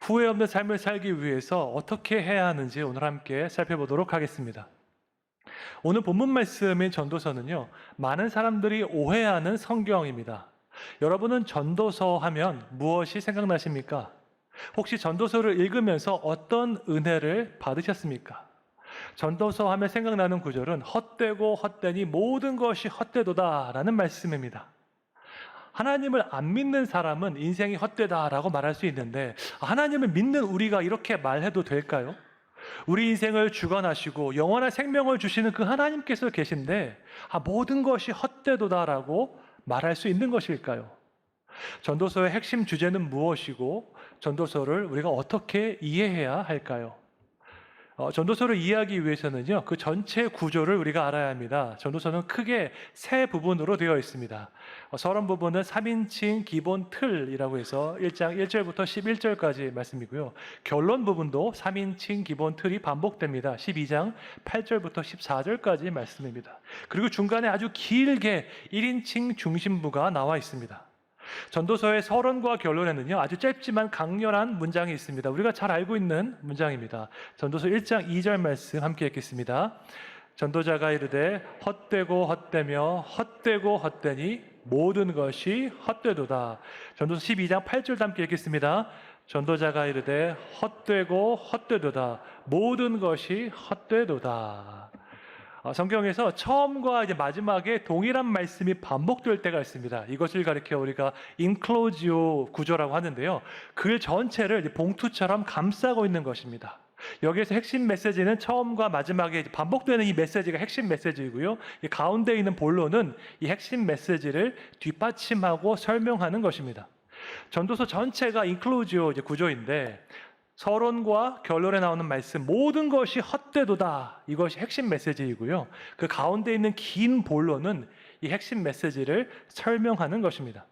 후회 없는 삶을 살기 위해서 어떻게 해야 하는지 오늘 함께 살펴보도록 하겠습니다. 오늘 본문 말씀인 전도서는요, 많은 사람들이 오해하는 성경입니다. 여러분은 전도서 하면 무엇이 생각나십니까? 혹시 전도서를 읽으면서 어떤 은혜를 받으셨습니까? 전도서 하면 생각나는 구절은 헛되고 헛되니 모든 것이 헛되도다 라는 말씀입니다. 하나님을 안 믿는 사람은 인생이 헛되다라고 말할 수 있는데, 하나님을 믿는 우리가 이렇게 말해도 될까요? 우리 인생을 주관하시고 영원한 생명을 주시는 그 하나님께서 계신데 모든 것이 헛되도다라고 말할 수 있는 것일까요? 전도서의 핵심 주제는 무엇이고 전도서를 우리가 어떻게 이해해야 할까요? 전도서를 이해하기 위해서는요, 그 전체 구조를 우리가 알아야 합니다. 전도서는 크게 세 부분으로 되어 있습니다. 서론 부분은 3인칭 기본 틀이라고 해서 1장 1절부터 11절까지 말씀이고요. 결론 부분도 3인칭 기본 틀이 반복됩니다. 12장 8절부터 14절까지 말씀입니다. 그리고 중간에 아주 길게 1인칭 중심부가 나와 있습니다. 전도서의 서론과 결론에는요, 아주 짧지만 강렬한 문장이 있습니다. 우리가 잘 알고 있는 문장입니다. 전도서 1장 2절 말씀 함께 읽겠습니다. 전도자가 이르되 헛되고 헛되며 헛되고 헛되니 모든 것이 헛되도다. 전도서 12장 8절 함께 읽겠습니다. 전도자가 이르되 헛되고 헛되도다. 모든 것이 헛되도다. 성경에서 처음과 이제 마지막에 동일한 말씀이 반복될 때가 있습니다. 이것을 가리켜 우리가 인클로지오 구조라고 하는데요. 글 전체를 봉투처럼 감싸고 있는 것입니다. 여기에서 핵심 메시지는 처음과 마지막에 반복되는 이 메시지가 핵심 메시지이고요. 이 가운데 있는 본론은 이 핵심 메시지를 뒷받침하고 설명하는 것입니다. 전도서 전체가 인클로지오 구조인데, 서론과 결론에 나오는 말씀 모든 것이 헛되도다, 이것이 핵심 메시지이고요. 그 가운데 있는 긴 본론은 이 핵심 메시지를 설명하는 것입니다.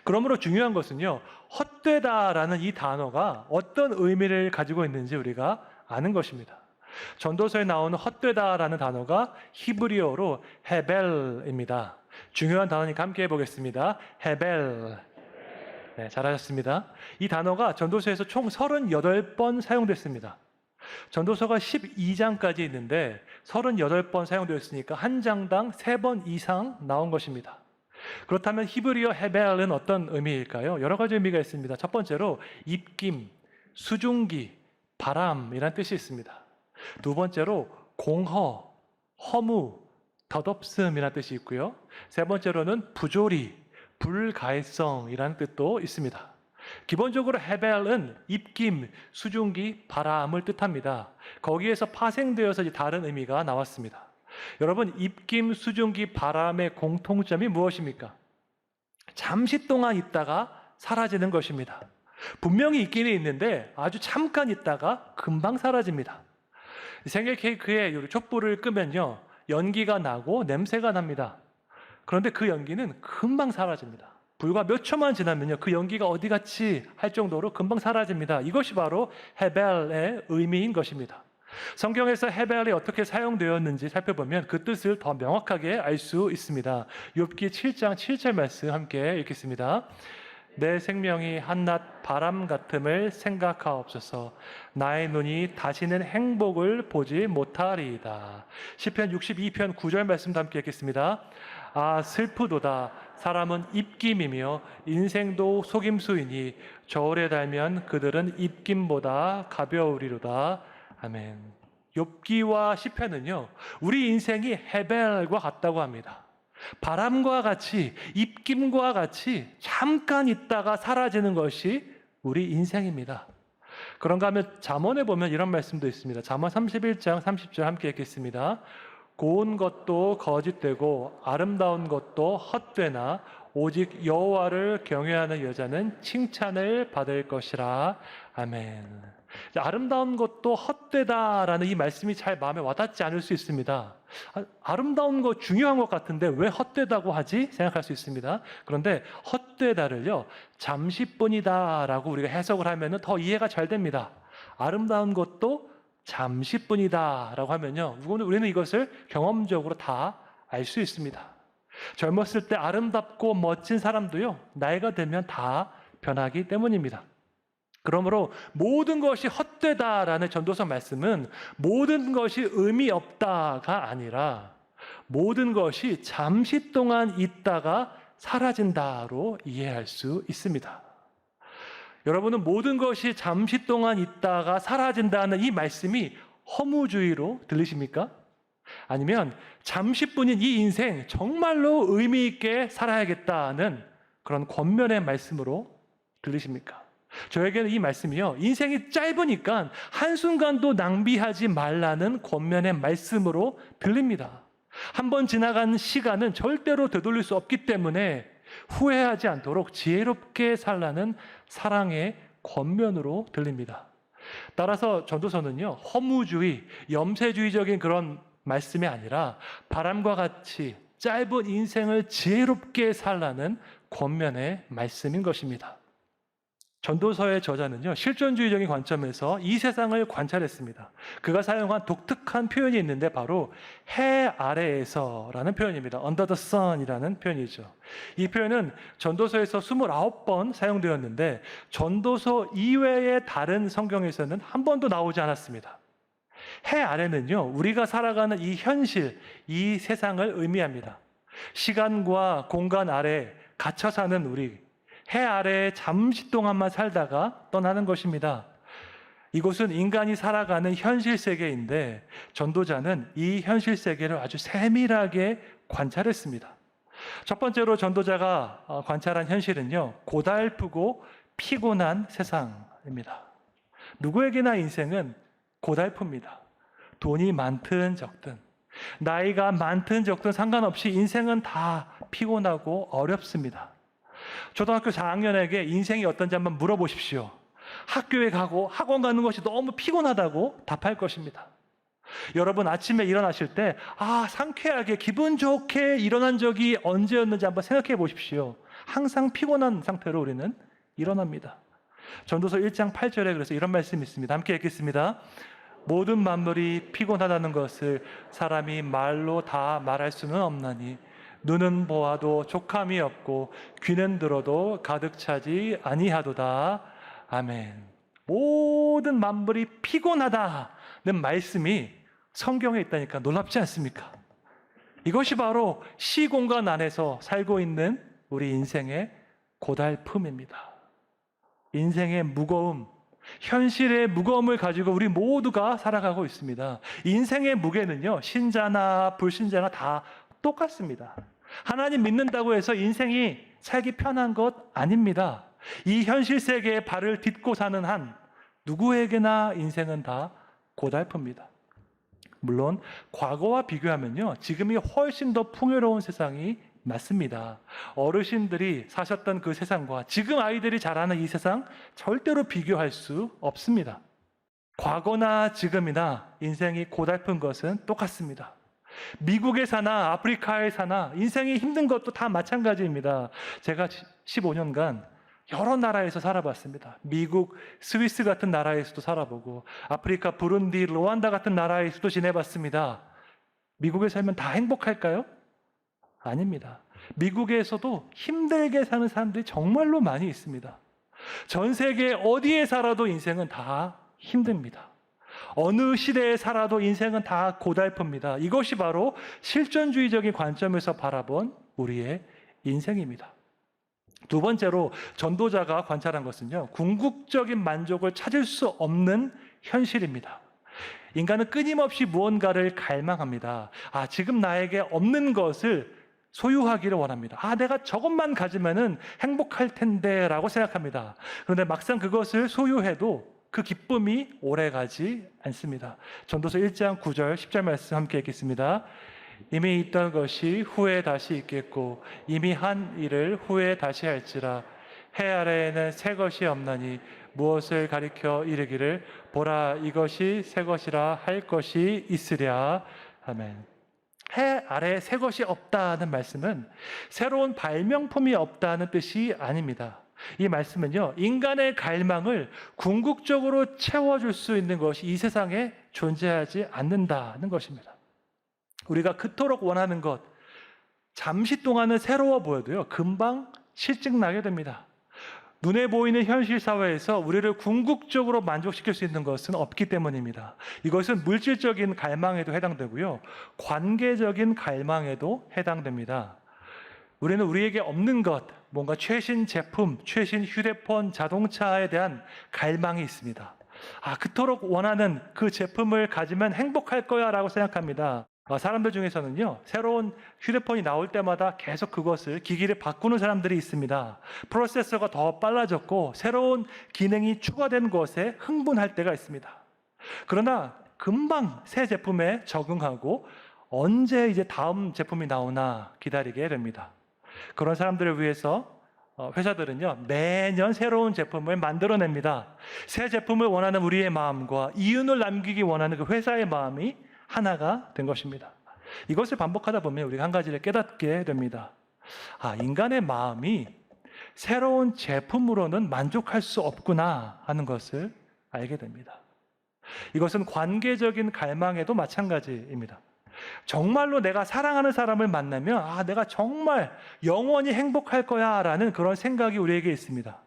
그러므로 중요한 것은요, 헛되다라는 이 단어가 어떤 의미를 가지고 있는지 우리가 아는 것입니다. 전도서에 나오는 헛되다라는 단어가 히브리어로 헤벨입니다. 중요한 단어니까 함께 해보겠습니다. 헤벨. 네, 잘하셨습니다. 이 단어가 전도서에서 총 38번 사용됐습니다. 전도서가 12장까지 있는데 38번 사용되었으니까 한 장당 3번 이상 나온 것입니다. 그렇다면 히브리어 헤벨은 어떤 의미일까요? 여러 가지 의미가 있습니다. 첫 번째로 입김, 수증기, 바람이라는 뜻이 있습니다. 두 번째로 공허, 허무, 덧없음이라는 뜻이 있고요. 세 번째로는 부조리, 불가해성이라는 뜻도 있습니다. 기본적으로 헤벨은 입김, 수증기, 바람을 뜻합니다. 거기에서 파생되어서 다른 의미가 나왔습니다. 여러분, 입김, 수증기, 바람의 공통점이 무엇입니까? 잠시 동안 있다가 사라지는 것입니다. 분명히 있기는 있는데 아주 잠깐 있다가 금방 사라집니다. 생일 케이크에 촛불을 끄면요, 연기가 나고 냄새가 납니다. 그런데 그 연기는 금방 사라집니다. 불과 몇 초만 지나면요, 그 연기가 어디 갔지 할 정도로 금방 사라집니다. 이것이 바로 헤벨의 의미인 것입니다. 성경에서 헤벨이 어떻게 사용되었는지 살펴보면 그 뜻을 더 명확하게 알 수 있습니다. 욥기 7장 7절 말씀 함께 읽겠습니다. 내 생명이 한낮 바람 같음을 생각하옵소서. 나의 눈이 다시는 행복을 보지 못하리이다. 시편 62편 9절 말씀도 함께 읽겠습니다. 아, 슬프도다. 사람은 입김이며 인생도 속임수이니 저울에 달면 그들은 입김보다 가벼우리로다. 아멘. 욥기와 시편은요, 우리 인생이 헤벨과 같다고 합니다. 바람과 같이, 입김과 같이 잠깐 있다가 사라지는 것이 우리 인생입니다. 그런가 하면 잠언에 보면 이런 말씀도 있습니다. 잠언 31장 30절 함께 읽겠습니다. 고운 것도 거짓되고 아름다운 것도 헛되나 오직 여호와를 경외하는 여자는 칭찬을 받을 것이라. 아멘. 아름다운 것도 헛되다라는 이 말씀이 잘 마음에 와닿지 않을 수 있습니다. 아름다운 거 중요한 것 같은데 왜 헛되다고 하지? 생각할 수 있습니다. 그런데 헛되다를요, 잠시뿐이다라고 우리가 해석을 하면 더 이해가 잘 됩니다. 아름다운 것도 잠시뿐이다라고 하면요, 우리는 이것을 경험적으로 다 알 수 있습니다. 젊었을 때 아름답고 멋진 사람도요, 나이가 되면 다 변하기 때문입니다. 그러므로 모든 것이 헛되다라는 전도서 말씀은 모든 것이 의미 없다가 아니라 모든 것이 잠시 동안 있다가 사라진다로 이해할 수 있습니다. 여러분은 모든 것이 잠시 동안 있다가 사라진다는 이 말씀이 허무주의로 들리십니까? 아니면 잠시뿐인 이 인생 정말로 의미 있게 살아야겠다는 그런 권면의 말씀으로 들리십니까? 저에게는 이 말씀이요, 인생이 짧으니까 한순간도 낭비하지 말라는 권면의 말씀으로 들립니다. 한번 지나간 시간은 절대로 되돌릴 수 없기 때문에 후회하지 않도록 지혜롭게 살라는 사랑의 권면으로 들립니다. 따라서 전도서는요, 허무주의, 염세주의적인 그런 말씀이 아니라 바람과 같이 짧은 인생을 지혜롭게 살라는 권면의 말씀인 것입니다. 전도서의 저자는요, 실존주의적인 관점에서 이 세상을 관찰했습니다. 그가 사용한 독특한 표현이 있는데 바로 해 아래에서라는 표현입니다. Under the sun이라는 표현이죠. 이 표현은 전도서에서 29번 사용되었는데 전도서 이외의 다른 성경에서는 한 번도 나오지 않았습니다. 해 아래는요, 우리가 살아가는 이 현실, 이 세상을 의미합니다. 시간과 공간 아래 갇혀 사는 우리, 해 아래에 잠시 동안만 살다가 떠나는 것입니다. 이곳은 인간이 살아가는 현실 세계인데 전도자는 이 현실 세계를 아주 세밀하게 관찰했습니다. 첫 번째로 전도자가 관찰한 현실은요, 고달프고 피곤한 세상입니다. 누구에게나 인생은 고달픕니다. 돈이 많든 적든, 나이가 많든 적든 상관없이 인생은 다 피곤하고 어렵습니다. 초등학교 4학년에게 인생이 어떤지 한번 물어보십시오. 학교에 가고 학원 가는 것이 너무 피곤하다고 답할 것입니다. 여러분 아침에 일어나실 때 상쾌하게 기분 좋게 일어난 적이 언제였는지 한번 생각해 보십시오. 항상 피곤한 상태로 우리는 일어납니다. 전도서 1장 8절에 그래서 이런 말씀이 있습니다. 함께 읽겠습니다. 모든 만물이 피곤하다는 것을 사람이 말로 다 말할 수는 없나니 눈은 보아도 족함이 없고 귀는 들어도 가득 차지 아니하도다. 아멘. 모든 만물이 피곤하다는 말씀이 성경에 있다니까 놀랍지 않습니까? 이것이 바로 시공간 안에서 살고 있는 우리 인생의 고달픔입니다. 인생의 무거움, 현실의 무거움을 가지고 우리 모두가 살아가고 있습니다. 인생의 무게는요, 신자나 불신자나 다 똑같습니다. 하나님 믿는다고 해서 인생이 살기 편한 것 아닙니다. 이 현실 세계에 발을 딛고 사는 한 누구에게나 인생은 다 고달픕니다. 물론 과거와 비교하면요, 지금이 훨씬 더 풍요로운 세상이 맞습니다. 어르신들이 사셨던 그 세상과 지금 아이들이 자라는 이 세상 절대로 비교할 수 없습니다. 과거나 지금이나 인생이 고달픈 것은 똑같습니다. 미국에 사나 아프리카에 사나 인생이 힘든 것도 다 마찬가지입니다. 제가 15년간 여러 나라에서 살아봤습니다. 미국, 스위스 같은 나라에서도 살아보고 아프리카, 부룬디, 루안다 같은 나라에서도 지내봤습니다. 미국에 살면 다 행복할까요? 아닙니다. 미국에서도 힘들게 사는 사람들이 정말로 많이 있습니다. 전 세계 어디에 살아도 인생은 다 힘듭니다. 어느 시대에 살아도 인생은 다 고달픕니다. 이것이 바로 실존주의적인 관점에서 바라본 우리의 인생입니다. 두 번째로 전도자가 관찰한 것은요, 궁극적인 만족을 찾을 수 없는 현실입니다. 인간은 끊임없이 무언가를 갈망합니다. 지금 나에게 없는 것을 소유하기를 원합니다. 내가 저것만 가지면은 행복할 텐데 라고 생각합니다. 그런데 막상 그것을 소유해도 그 기쁨이 오래가지 않습니다. 전도서 1장 9절 10절 말씀 함께 읽겠습니다. 이미 있던 것이 후에 다시 있겠고 이미 한 일을 후에 다시 할지라. 해 아래에는 새 것이 없나니 무엇을 가리켜 이르기를 보라 이것이 새 것이라 할 것이 있으랴. 아멘. 해 아래에 새 것이 없다는 말씀은 새로운 발명품이 없다는 뜻이 아닙니다. 이 말씀은요, 인간의 갈망을 궁극적으로 채워줄 수 있는 것이 이 세상에 존재하지 않는다는 것입니다. 우리가 그토록 원하는 것, 잠시 동안은 새로워 보여도요, 금방 실증나게 됩니다. 눈에 보이는 현실 사회에서 우리를 궁극적으로 만족시킬 수 있는 것은 없기 때문입니다. 이것은 물질적인 갈망에도 해당되고요. 관계적인 갈망에도 해당됩니다. 우리는 우리에게 없는 것, 뭔가 최신 제품, 최신 휴대폰, 자동차에 대한 갈망이 있습니다. 그토록 원하는 그 제품을 가지면 행복할 거야 라고 생각합니다. 사람들 중에서는요, 새로운 휴대폰이 나올 때마다 계속 그것을, 기기를 바꾸는 사람들이 있습니다. 프로세서가 더 빨라졌고 새로운 기능이 추가된 것에 흥분할 때가 있습니다. 그러나 금방 새 제품에 적응하고 언제 이제 다음 제품이 나오나 기다리게 됩니다. 그런 사람들을 위해서 회사들은요, 매년 새로운 제품을 만들어냅니다. 새 제품을 원하는 우리의 마음과 이윤을 남기기 원하는 그 회사의 마음이 하나가 된 것입니다. 이것을 반복하다 보면 우리가 한 가지를 깨닫게 됩니다. 인간의 마음이 새로운 제품으로는 만족할 수 없구나 하는 것을 알게 됩니다. 이것은 관계적인 갈망에도 마찬가지입니다. 정말로 내가 사랑하는 사람을 만나면 내가 정말 영원히 행복할 거야 라는 그런 생각이 우리에게 있습니다.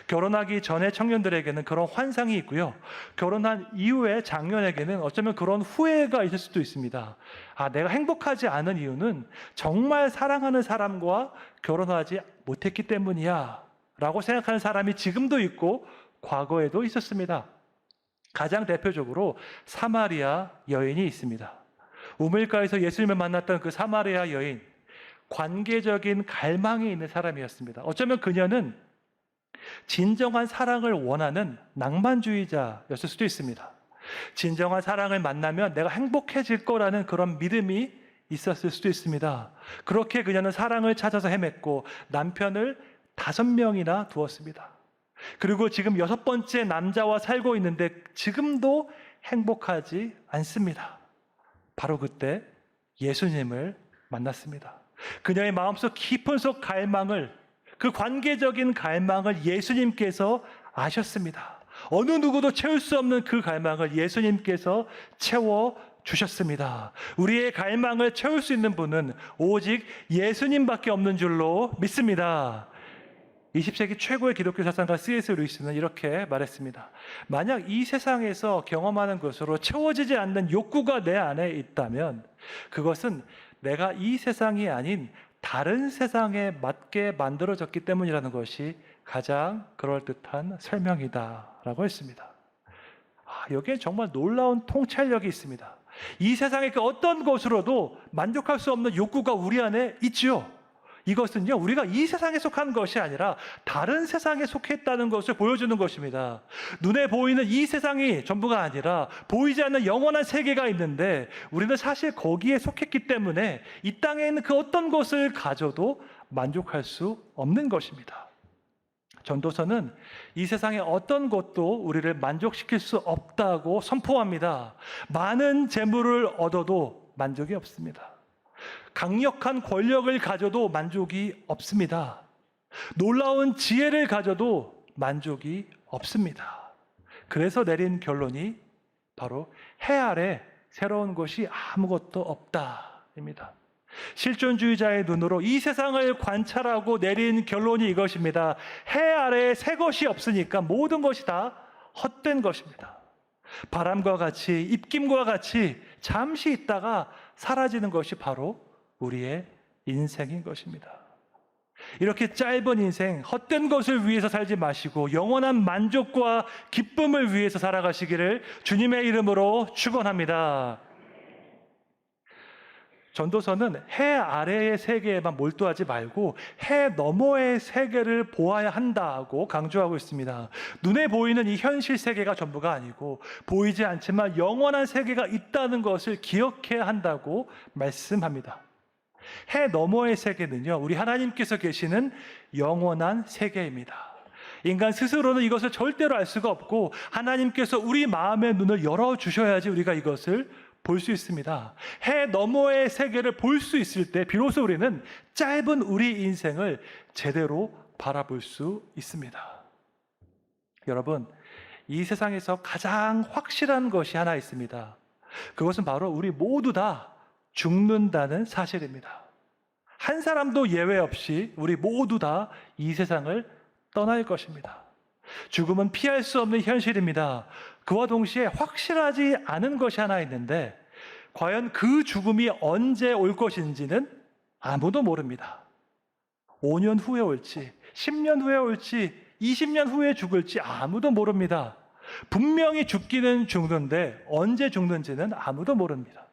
결혼하기 전에 청년들에게는 그런 환상이 있고요. 결혼한 이후에 장년에게는 어쩌면 그런 후회가 있을 수도 있습니다. 내가 행복하지 않은 이유는 정말 사랑하는 사람과 결혼하지 못했기 때문이야 라고 생각하는 사람이 지금도 있고 과거에도 있었습니다. 가장 대표적으로 사마리아 여인이 있습니다. 우물가에서 예수님을 만났던 그 사마리아 여인, 관계적인 갈망이 있는 사람이었습니다. 어쩌면 그녀는 진정한 사랑을 원하는 낭만주의자였을 수도 있습니다. 진정한 사랑을 만나면 내가 행복해질 거라는 그런 믿음이 있었을 수도 있습니다. 그렇게 그녀는 사랑을 찾아서 헤맸고 남편을 5명이나 두었습니다. 그리고 지금 6번째 남자와 살고 있는데 지금도 행복하지 않습니다. 바로 그때 예수님을 만났습니다. 그녀의 마음속 깊은 속 갈망을, 그 관계적인 갈망을 예수님께서 아셨습니다. 어느 누구도 채울 수 없는 그 갈망을 예수님께서 채워주셨습니다. 우리의 갈망을 채울 수 있는 분은 오직 예수님밖에 없는 줄로 믿습니다. 20세기 최고의 기독교 사상가 C.S. 루이스는 이렇게 말했습니다. 만약 이 세상에서 경험하는 것으로 채워지지 않는 욕구가 내 안에 있다면 그것은 내가 이 세상이 아닌 다른 세상에 맞게 만들어졌기 때문이라는 것이 가장 그럴듯한 설명이다라고 했습니다. 여기에 정말 놀라운 통찰력이 있습니다. 이 세상의 그 어떤 것으로도 만족할 수 없는 욕구가 우리 안에 있지요. 이것은요, 우리가 이 세상에 속한 것이 아니라 다른 세상에 속했다는 것을 보여주는 것입니다. 눈에 보이는 이 세상이 전부가 아니라 보이지 않는 영원한 세계가 있는데 우리는 사실 거기에 속했기 때문에 이 땅에 있는 그 어떤 것을 가져도 만족할 수 없는 것입니다. 전도서는 이 세상의 어떤 것도 우리를 만족시킬 수 없다고 선포합니다. 많은 재물을 얻어도 만족이 없습니다. 강력한 권력을 가져도 만족이 없습니다. 놀라운 지혜를 가져도 만족이 없습니다. 그래서 내린 결론이 바로 해 아래 새로운 것이 아무것도 없다입니다. 실존주의자의 눈으로 이 세상을 관찰하고 내린 결론이 이것입니다. 해 아래에 새 것이 없으니까 모든 것이 다 헛된 것입니다. 바람과 같이, 입김과 같이 잠시 있다가 사라지는 것이 바로 우리의 인생인 것입니다. 이렇게 짧은 인생, 헛된 것을 위해서 살지 마시고 영원한 만족과 기쁨을 위해서 살아가시기를 주님의 이름으로 축원합니다. 전도서는 해 아래의 세계에만 몰두하지 말고 해 너머의 세계를 보아야 한다고 강조하고 있습니다. 눈에 보이는 이 현실 세계가 전부가 아니고 보이지 않지만 영원한 세계가 있다는 것을 기억해야 한다고 말씀합니다. 해 너머의 세계는요, 우리 하나님께서 계시는 영원한 세계입니다. 인간 스스로는 이것을 절대로 알 수가 없고 하나님께서 우리 마음의 눈을 열어주셔야지 우리가 이것을 볼 수 있습니다. 해 너머의 세계를 볼 수 있을 때 비로소 우리는 짧은 우리 인생을 제대로 바라볼 수 있습니다. 여러분, 이 세상에서 가장 확실한 것이 하나 있습니다. 그것은 바로 우리 모두 다 죽는다는 사실입니다. 한 사람도 예외 없이 우리 모두 다 이 세상을 떠날 것입니다. 죽음은 피할 수 없는 현실입니다. 그와 동시에 확실하지 않은 것이 하나 있는데 과연 그 죽음이 언제 올 것인지는 아무도 모릅니다. 5년 후에 올지, 10년 후에 올지, 20년 후에 죽을지 아무도 모릅니다. 분명히 죽기는 죽는데 언제 죽는지는 아무도 모릅니다.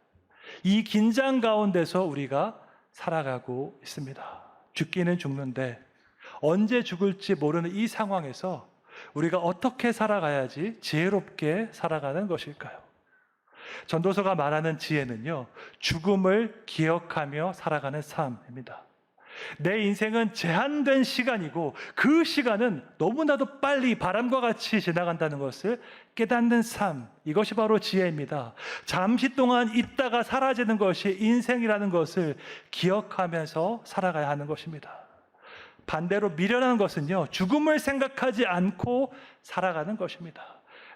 이 긴장 가운데서 우리가 살아가고 있습니다. 죽기는 죽는데 언제 죽을지 모르는 이 상황에서 우리가 어떻게 살아가야지 지혜롭게 살아가는 것일까요? 전도서가 말하는 지혜는요, 죽음을 기억하며 살아가는 삶입니다. 내 인생은 제한된 시간이고 그 시간은 너무나도 빨리 바람과 같이 지나간다는 것을 깨닫는 삶, 이것이 바로 지혜입니다. 잠시 동안 있다가 사라지는 것이 인생이라는 것을 기억하면서 살아가야 하는 것입니다. 반대로 미련한 것은요, 죽음을 생각하지 않고 살아가는 것입니다.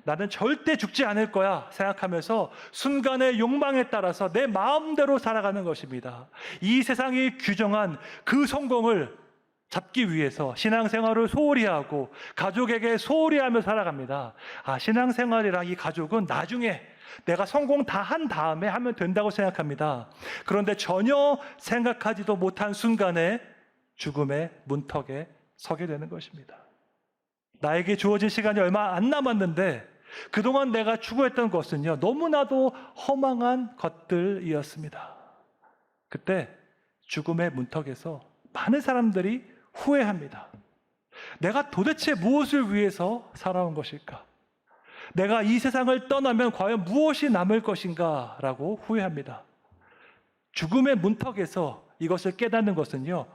나는 절대 죽지 않을 거야 생각하면서 순간의 욕망에 따라서 내 마음대로 살아가는 것입니다. 이 세상이 규정한 그 성공을 잡기 위해서 신앙생활을 소홀히 하고 가족에게 소홀히 하며 살아갑니다. 신앙생활이랑 이 가족은 나중에 내가 성공 다 한 다음에 하면 된다고 생각합니다. 그런데 전혀 생각하지도 못한 순간에 죽음의 문턱에 서게 되는 것입니다. 나에게 주어진 시간이 얼마 안 남았는데 그동안 내가 추구했던 것은요, 너무나도 허망한 것들이었습니다. 그때 죽음의 문턱에서 많은 사람들이 후회합니다. 내가 도대체 무엇을 위해서 살아온 것일까? 내가 이 세상을 떠나면 과연 무엇이 남을 것인가? 라고 후회합니다. 죽음의 문턱에서 이것을 깨닫는 것은요,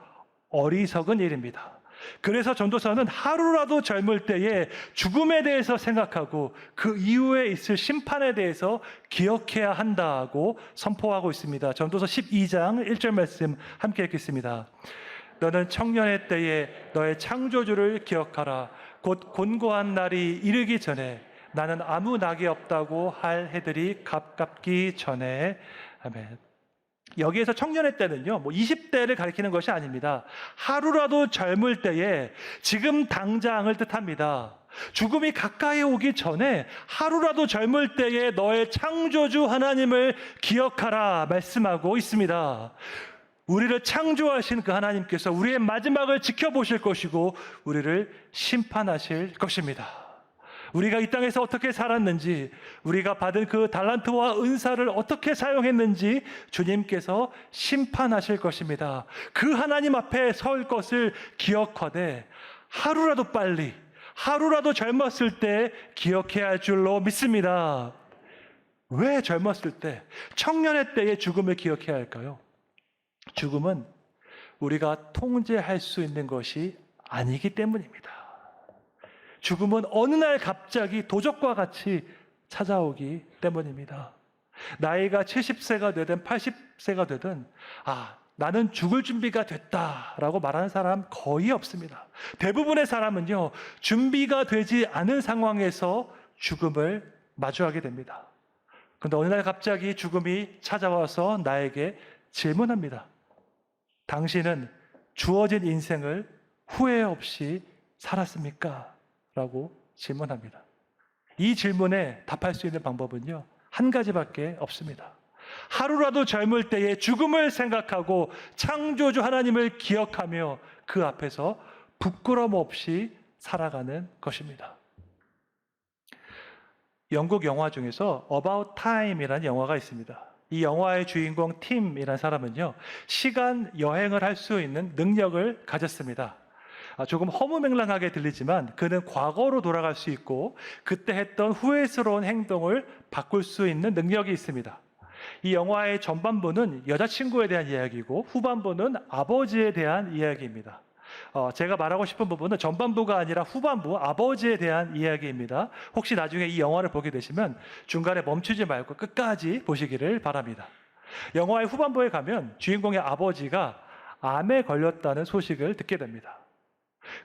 어리석은 일입니다. 그래서 전도서는 하루라도 젊을 때에 죽음에 대해서 생각하고 그 이후에 있을 심판에 대해서 기억해야 한다고 선포하고 있습니다. 전도서 12장 1절 말씀 함께 읽겠습니다. 너는 청년의 때에 너의 창조주를 기억하라. 곧 곤고한 날이 이르기 전에 나는 아무 낙이 없다고 할 해들이 가깝기 전에. 아멘. 여기에서 청년의 때는요, 20대를 가리키는 것이 아닙니다. 하루라도 젊을 때에 지금 당장을 뜻합니다. 죽음이 가까이 오기 전에 하루라도 젊을 때에 너의 창조주 하나님을 기억하라 말씀하고 있습니다. 우리를 창조하신 그 하나님께서 우리의 마지막을 지켜보실 것이고 우리를 심판하실 것입니다. 우리가 이 땅에서 어떻게 살았는지, 우리가 받은 그 달란트와 은사를 어떻게 사용했는지 주님께서 심판하실 것입니다. 그 하나님 앞에 설 것을 기억하되 하루라도 빨리, 하루라도 젊었을 때 기억해야 할 줄로 믿습니다. 왜 젊었을 때, 청년의 때의 죽음을 기억해야 할까요? 죽음은 우리가 통제할 수 있는 것이 아니기 때문입니다. 죽음은 어느 날 갑자기 도적과 같이 찾아오기 때문입니다. 나이가 70세가 되든 80세가 되든 나는 죽을 준비가 됐다라고 말하는 사람 거의 없습니다. 대부분의 사람은요, 준비가 되지 않은 상황에서 죽음을 마주하게 됩니다. 그런데 어느 날 갑자기 죽음이 찾아와서 나에게 질문합니다. 당신은 주어진 인생을 후회 없이 살았습니까? 라고 질문합니다. 이 질문에 답할 수 있는 방법은요, 한 가지밖에 없습니다. 하루라도 젊을 때에 죽음을 생각하고 창조주 하나님을 기억하며 그 앞에서 부끄럼 없이 살아가는 것입니다. 영국 영화 중에서 About Time이라는 영화가 있습니다. 이 영화의 주인공 팀이라는 사람은요, 시간 여행을 할 수 있는 능력을 가졌습니다. 조금 허무맹랑하게 들리지만 그는 과거로 돌아갈 수 있고 그때 했던 후회스러운 행동을 바꿀 수 있는 능력이 있습니다. 이 영화의 전반부는 여자친구에 대한 이야기고 후반부는 아버지에 대한 이야기입니다. 제가 말하고 싶은 부분은 전반부가 아니라 후반부, 아버지에 대한 이야기입니다. 혹시 나중에 이 영화를 보게 되시면 중간에 멈추지 말고 끝까지 보시기를 바랍니다. 영화의 후반부에 가면 주인공의 아버지가 암에 걸렸다는 소식을 듣게 됩니다.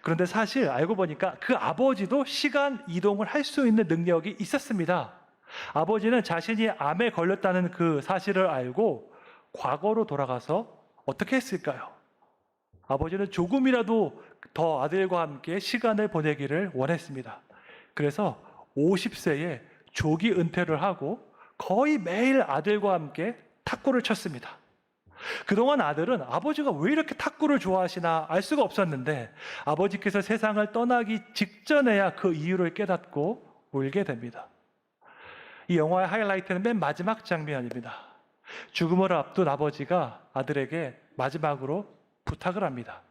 그런데 사실 알고 보니까 그 아버지도 시간 이동을 할 수 있는 능력이 있었습니다. 아버지는 자신이 암에 걸렸다는 그 사실을 알고 과거로 돌아가서 어떻게 했을까요? 아버지는 조금이라도 더 아들과 함께 시간을 보내기를 원했습니다. 그래서 50세에 조기 은퇴를 하고 거의 매일 아들과 함께 탁구를 쳤습니다. 그동안 아들은 아버지가 왜 이렇게 탁구를 좋아하시나 알 수가 없었는데 아버지께서 세상을 떠나기 직전에야 그 이유를 깨닫고 울게 됩니다. 이 영화의 하이라이트는 맨 마지막 장면입니다. 죽음을 앞둔 아버지가 아들에게 마지막으로 부탁을 합니다.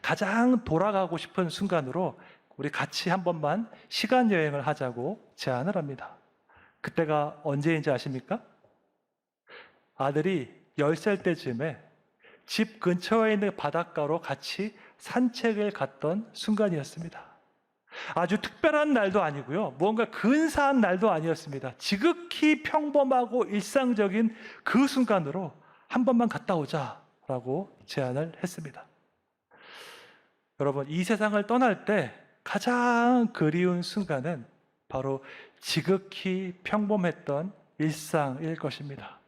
가장 돌아가고 싶은 순간으로 우리 같이 한 번만 시간 여행을 하자고 제안을 합니다. 그때가 언제인지 아십니까? 아들이 10살 때쯤에 집 근처에 있는 바닷가로 같이 산책을 갔던 순간이었습니다. 아주 특별한 날도 아니고요. 무언가 근사한 날도 아니었습니다. 지극히 평범하고 일상적인 그 순간으로 한 번만 갔다 오자라고 제안을 했습니다. 여러분, 이 세상을 떠날 때 가장 그리운 순간은 바로 지극히 평범했던 일상일 것입니다.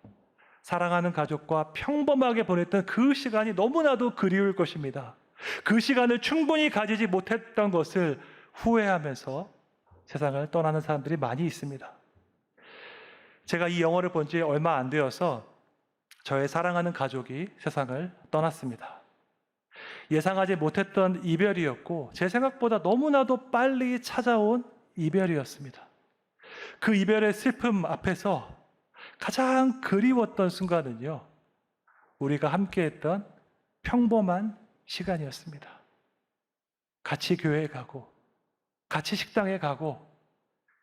사랑하는 가족과 평범하게 보냈던 그 시간이 너무나도 그리울 것입니다. 그 시간을 충분히 가지지 못했던 것을 후회하면서 세상을 떠나는 사람들이 많이 있습니다. 제가 이 영화를 본 지 얼마 안 되어서 저의 사랑하는 가족이 세상을 떠났습니다. 예상하지 못했던 이별이었고 제 생각보다 너무나도 빨리 찾아온 이별이었습니다. 그 이별의 슬픔 앞에서 가장 그리웠던 순간은요, 우리가 함께했던 평범한 시간이었습니다. 같이 교회에 가고 같이 식당에 가고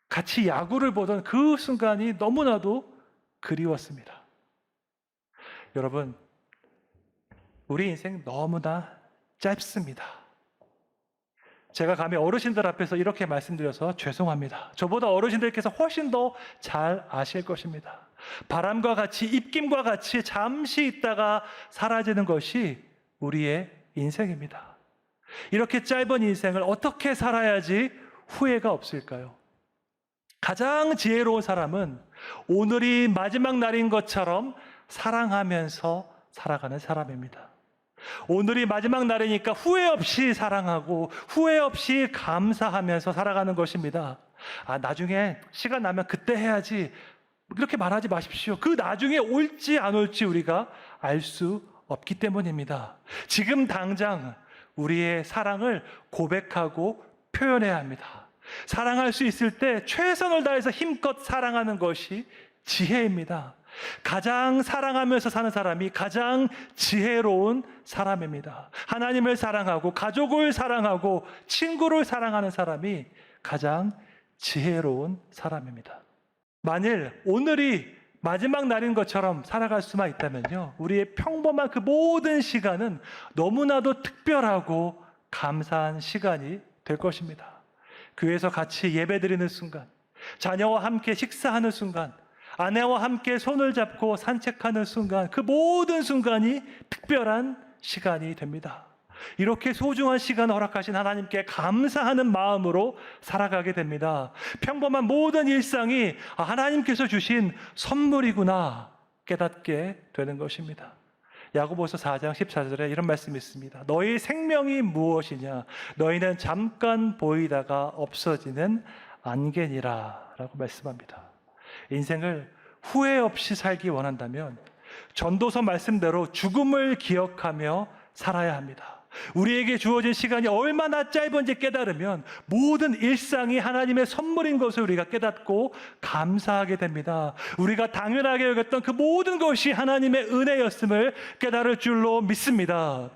같이 야구를 보던 그 순간이 너무나도 그리웠습니다. 여러분, 우리 인생 너무나 짧습니다. 제가 감히 어르신들 앞에서 이렇게 말씀드려서 죄송합니다. 저보다 어르신들께서 훨씬 더 잘 아실 것입니다. 바람과 같이, 입김과 같이 잠시 있다가 사라지는 것이 우리의 인생입니다. 이렇게 짧은 인생을 어떻게 살아야지 후회가 없을까요? 가장 지혜로운 사람은 오늘이 마지막 날인 것처럼 사랑하면서 살아가는 사람입니다. 오늘이 마지막 날이니까 후회 없이 사랑하고 후회 없이 감사하면서 살아가는 것입니다. 나중에 시간 나면 그때 해야지, 이렇게 말하지 마십시오. 그 나중에 올지 안 올지 우리가 알 수 없기 때문입니다. 지금 당장 우리의 사랑을 고백하고 표현해야 합니다. 사랑할 수 있을 때 최선을 다해서 힘껏 사랑하는 것이 지혜입니다. 가장 사랑하면서 사는 사람이 가장 지혜로운 사람입니다. 하나님을 사랑하고 가족을 사랑하고 친구를 사랑하는 사람이 가장 지혜로운 사람입니다. 만일 오늘이 마지막 날인 것처럼 살아갈 수만 있다면요, 우리의 평범한 그 모든 시간은 너무나도 특별하고 감사한 시간이 될 것입니다. 교회에서 같이 예배드리는 순간, 자녀와 함께 식사하는 순간, 아내와 함께 손을 잡고 산책하는 순간, 그 모든 순간이 특별한 시간이 됩니다. 이렇게 소중한 시간을 허락하신 하나님께 감사하는 마음으로 살아가게 됩니다. 평범한 모든 일상이 하나님께서 주신 선물이구나 깨닫게 되는 것입니다. 야고보서 4장 14절에 이런 말씀이 있습니다. 너희 생명이 무엇이냐? 너희는 잠깐 보이다가 없어지는 안개니라 라고 말씀합니다. 인생을 후회 없이 살기 원한다면 전도서 말씀대로 죽음을 기억하며 살아야 합니다. 우리에게 주어진 시간이 얼마나 짧은지 깨달으면 모든 일상이 하나님의 선물인 것을 우리가 깨닫고 감사하게 됩니다. 우리가 당연하게 여겼던 그 모든 것이 하나님의 은혜였음을 깨달을 줄로 믿습니다.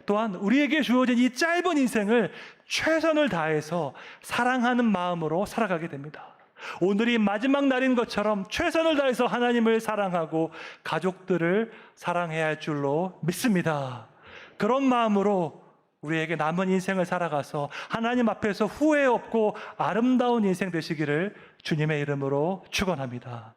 또한 우리에게 주어진 이 짧은 인생을 최선을 다해서 사랑하는 마음으로 살아가게 됩니다. 오늘이 마지막 날인 것처럼 최선을 다해서 하나님을 사랑하고 가족들을 사랑해야 할 줄로 믿습니다. 그런 마음으로 우리에게 남은 인생을 살아가서 하나님 앞에서 후회 없고 아름다운 인생 되시기를 주님의 이름으로 축원합니다.